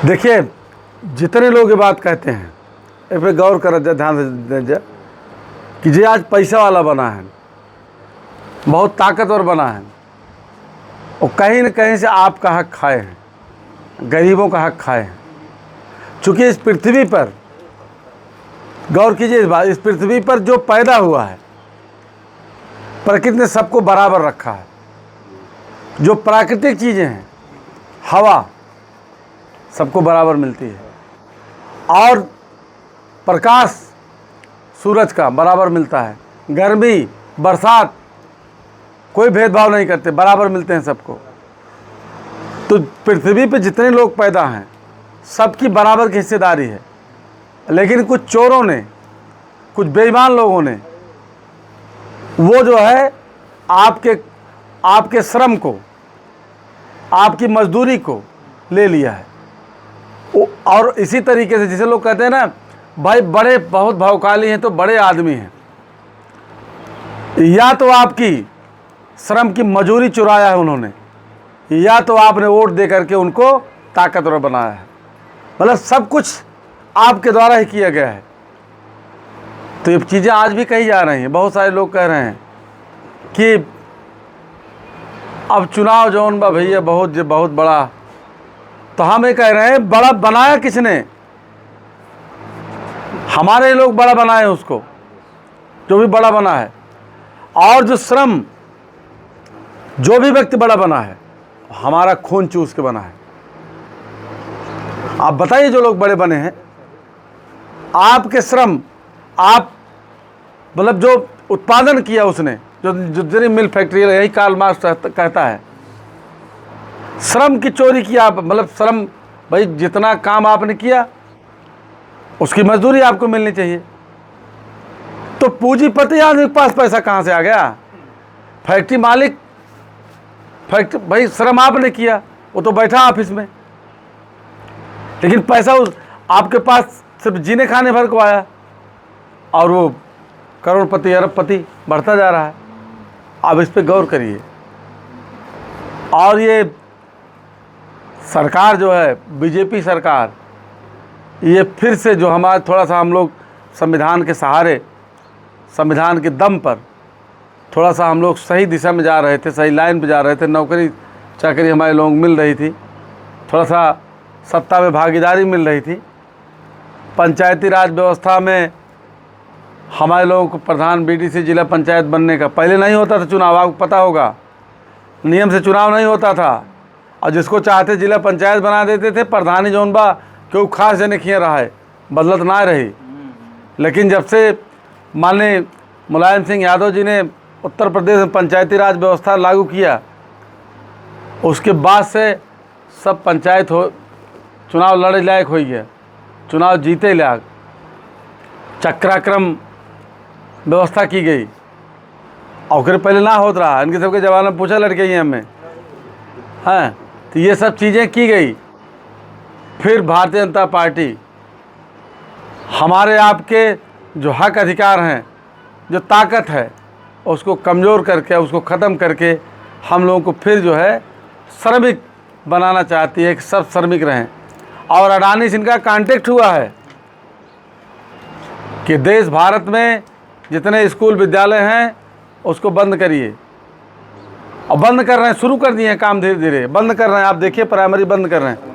देखिए, जितने लोग ये बात कहते हैं इस पर गौर कर जा, ध्यान से दे कि जे आज पैसा वाला बना है, बहुत ताकतवर बना है, और कहीं न कहीं से आपका हक खाए हैं, गरीबों का हक खाए हैं। चूँकि इस पृथ्वी पर गौर कीजिए इस बात, इस पृथ्वी पर जो पैदा हुआ है प्रकृति ने सबको बराबर रखा है। जो प्राकृतिक चीज़ें हैं, हवा सबको बराबर मिलती है, और प्रकाश सूरज का बराबर मिलता है, गर्मी बरसात कोई भेदभाव नहीं करते, बराबर मिलते हैं सबको। तो पृथ्वी पे जितने लोग पैदा हैं सबकी बराबर की हिस्सेदारी है। लेकिन कुछ चोरों ने, कुछ बेईमान लोगों ने वो जो है आपके श्रम को, आपकी मजदूरी को ले लिया है। और इसी तरीके से जिसे लोग कहते हैं ना, भाई बड़े बहुत भावकाली हैं तो बड़े आदमी हैं, या तो आपकी श्रम की मजूरी चुराया है उन्होंने, या तो आपने वोट दे करके उनको ताकतवर बनाया है। मतलब सब कुछ आपके द्वारा ही किया गया है। तो ये चीज़ें आज भी कही जा रही हैं। बहुत सारे लोग कह रहे हैं कि अब चुनाव जौन बा भैया बहुत बड़ा, तो हम ये कह रहे हैं बड़ा बनाया किसने? हमारे लोग बड़ा बनाए उसको, जो भी बड़ा बना है। और जो श्रम, जो भी व्यक्ति बड़ा बना है, हमारा खून चूस के बना है। आप बताइए, जो लोग बड़े बने हैं, आपके श्रम, आप मतलब जो उत्पादन किया उसने, जो जितनी मिल फैक्ट्री, यही कार्ल मार्क्स कहता है, श्रम की चोरी किया आप। मतलब श्रम, भाई जितना काम आपने किया उसकी मजदूरी आपको मिलनी चाहिए। तो पूंजीपति आदमी के पास पैसा कहाँ से आ गया? फैक्ट्री मालिक, भाई श्रम आपने किया, वो तो बैठा ऑफिस में, लेकिन पैसा आपके पास सिर्फ जीने खाने भर को आया, और वो करोड़पति अरबपति बढ़ता जा रहा है। आप इस पे गौर करिए। और ये सरकार जो है, बीजेपी सरकार, ये फिर से जो हमारे थोड़ा सा हम लोग संविधान के सहारे, संविधान के दम पर थोड़ा सा हम लोग सही दिशा में जा रहे थे, सही लाइन पे जा रहे थे, नौकरी चाकरी हमारे लोग मिल रही थी, थोड़ा सा सत्ता में भागीदारी मिल रही थी, पंचायती राज व्यवस्था में हमारे लोगों को प्रधान बीडीसी जिला पंचायत बनने का, पहले नहीं होता था चुनाव, आपको पता होगा, नियम से चुनाव नहीं होता था, और जिसको चाहते जिला पंचायत बना देते थे। प्रधानी जौन बा क्यों खास जने खिया रहा है, बदलत ना रही। लेकिन जब से माननीय मुलायम सिंह यादव जी ने उत्तर प्रदेश में पंचायती राज व्यवस्था लागू किया, उसके बाद से सब पंचायत हो चुनाव लड़े लायक हो गया, चुनाव जीते लायक, चक्राक्रम व्यवस्था की गई। और पहले ना होता रहा, इनके सबके जवान में पूछा लड़के ही हमें, हाँ, तो ये सब चीज़ें की गई। फिर भारतीय जनता पार्टी हमारे आपके जो हक अधिकार हैं, जो ताकत है, उसको कमज़ोर करके, उसको ख़त्म करके हम लोगों को फिर जो है श्रमिक बनाना चाहती है कि सब श्रमिक रहें। और अडानी से इनका कांटेक्ट हुआ है कि देश भारत में जितने स्कूल विद्यालय हैं उसको बंद करिए, और बंद कर रहे हैं, शुरू कर दिए हैं काम, धीरे धीरे बंद कर रहे हैं। आप देखिए, प्राइमरी बंद कर रहे हैं,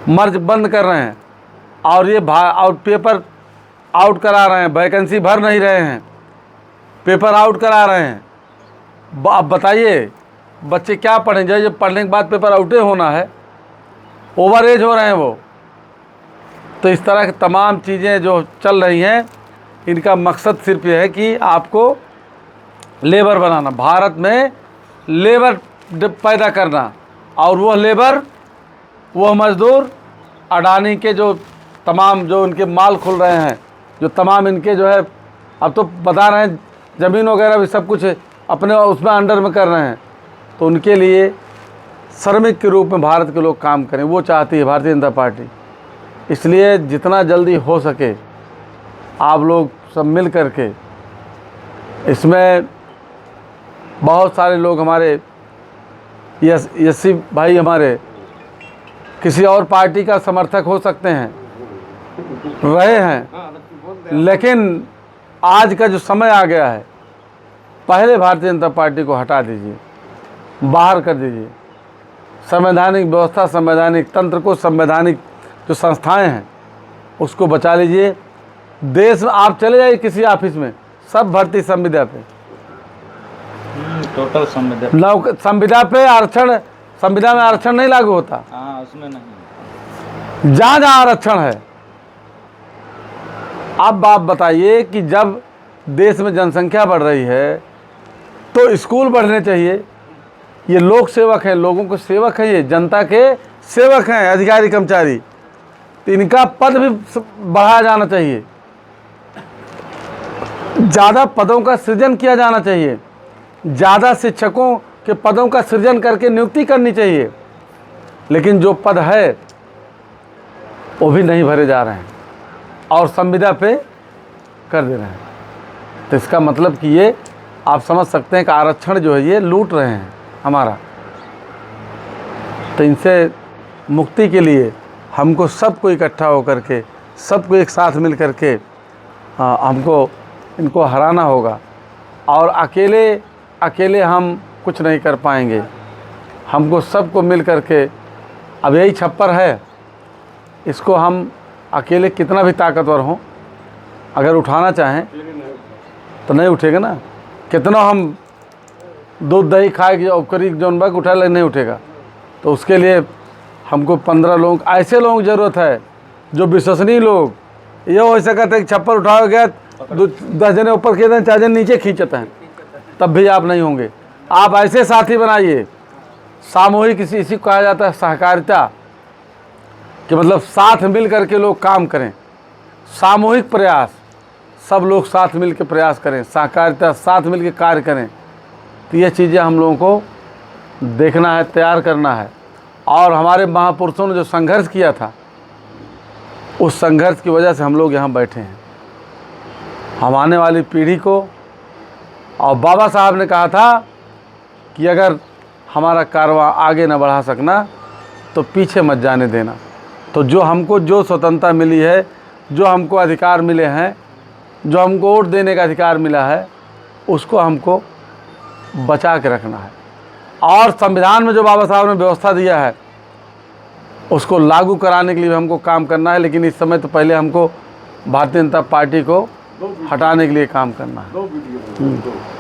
मर्ज बंद कर रहे हैं, और ये और पेपर आउट करा रहे हैं, वैकेंसी भर नहीं रहे हैं, पेपर आउट करा रहे हैं। अब बताइए बच्चे क्या पढ़ें? जब पढ़ने के बाद पेपर आउटे होना है, ओवर एज हो रहे हैं वो। तो इस तरह की तमाम चीज़ें जो चल रही हैं, इनका मकसद सिर्फ ये है कि आपको लेबर बनाना, भारत में लेबर पैदा करना, और वह लेबर, वह मज़दूर अडानी के जो तमाम जो इनके माल खुल रहे हैं, जो तमाम इनके जो है, अब तो बता रहे हैं ज़मीन वगैरह भी सब कुछ अपने उसमें अंडर में कर रहे हैं, तो उनके लिए श्रमिक के रूप में भारत के लोग काम करें, वो चाहती है भारतीय जनता पार्टी। इसलिए जितना जल्दी हो सके आप लोग सब मिल करके, इसमें बहुत सारे लोग हमारे यसी भाई हमारे किसी और पार्टी का समर्थक हो सकते हैं, रहे हैं, लेकिन आज का जो समय आ गया है, पहले भारतीय जनता पार्टी को हटा दीजिए, बाहर कर दीजिए। संवैधानिक व्यवस्था, संवैधानिक तंत्र को, संवैधानिक जो संस्थाएं हैं उसको बचा लीजिए। देश में आप चले जाइए किसी ऑफिस में, सब भर्ती संविदा पे, टोटल संविदा, संविदा पे आरक्षण, संविदा में आरक्षण नहीं लागू होता। हाँ उसमें नहीं, जहाँ जहाँ आरक्षण है। अब आप बताइए कि जब देश में जनसंख्या बढ़ रही है तो स्कूल बढ़ने चाहिए। ये लोक सेवक हैं, लोगों के सेवक हैं, ये जनता के सेवक हैं, अधिकारी कर्मचारी, तो इनका पद भी बढ़ाया जाना चाहिए, ज़्यादा पदों का सृजन किया जाना चाहिए, ज़्यादा शिक्षकों के पदों का सृजन करके नियुक्ति करनी चाहिए। लेकिन जो पद है वो भी नहीं भरे जा रहे हैं और संविदा पे कर दे रहे हैं। तो इसका मतलब कि ये आप समझ सकते हैं कि आरक्षण जो है ये लूट रहे हैं हमारा। तो इनसे मुक्ति के लिए हमको सबको इकट्ठा होकर के, सबको एक साथ मिल कर के हमको इनको हराना होगा। और अकेले हम कुछ नहीं कर पाएंगे, हमको सबको मिल कर के, अब यही छप्पर है, इसको हम अकेले कितना भी ताकतवर हों, अगर उठाना चाहें तो नहीं उठेगा ना। कितना हम दूध दही खाए कि औकरी जौन बाग उठा ले, नहीं उठेगा। तो उसके लिए हमको 15 लोग, ऐसे लोगों की ज़रूरत है जो विश्वसनीय लोग। ये हो सकता है कि छप्पर उठाया गया 10 जने ऊपर खींचते हैं, 4 जने नीचे खींचते हैं, तब भी आप नहीं होंगे। आप ऐसे साथी बनाइए, सामूहिक, इसी को कहा जाता है सहकारिता, कि मतलब साथ मिल करके लोग काम करें, सामूहिक प्रयास, सब लोग साथ मिल के प्रयास करें, सहकारिता, साथ मिल के कार्य करें। तो ये चीज़ें हम लोगों को देखना है, तैयार करना है। और हमारे महापुरुषों ने जो संघर्ष किया था, उस संघर्ष की वजह से हम लोग यहाँ बैठे हैं। हम आने वाली पीढ़ी को, और बाबा साहब ने कहा था कि अगर हमारा कारवां आगे न बढ़ा सकना तो पीछे मत जाने देना। तो जो हमको जो स्वतंत्रता मिली है, जो हमको अधिकार मिले हैं, जो हमको वोट देने का अधिकार मिला है, उसको हमको बचा के रखना है। और संविधान में जो बाबा साहब ने व्यवस्था दिया है उसको लागू कराने के लिए हमको काम करना है। लेकिन इस समय तो पहले हमको भारतीय जनता पार्टी को हटाने के लिए काम करना है।